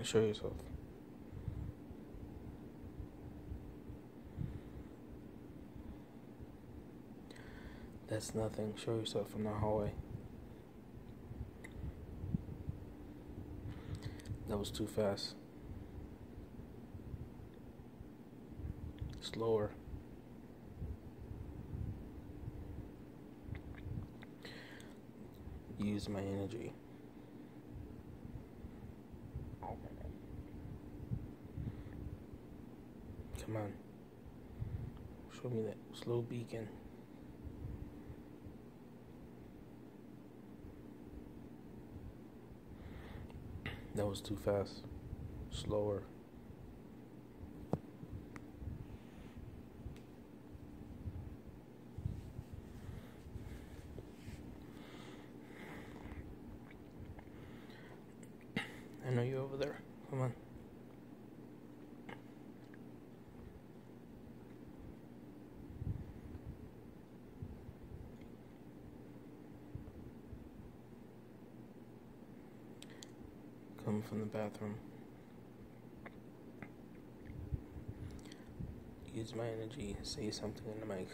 Show yourself. That's nothing. Show yourself from the hallway. That was too fast. Slower. Use my energy. Come on. Show me that slow beacon. That was too fast. Slower. I know you're over there. Come on. Come from the bathroom. Use my energy. Say something in the mic.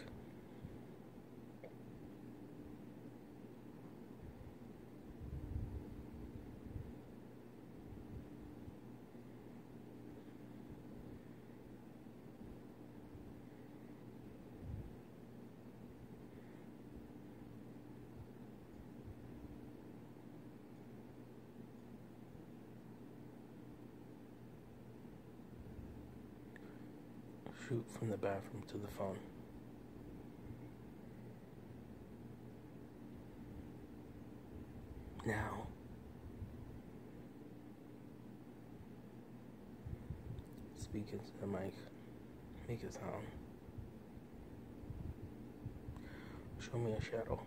Shoot from the bathroom to the phone. Now. Speak into the mic. Make a sound. Show me a shadow.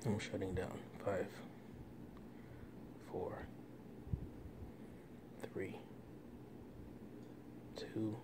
I'm shutting down. 5, 4, 3, 2,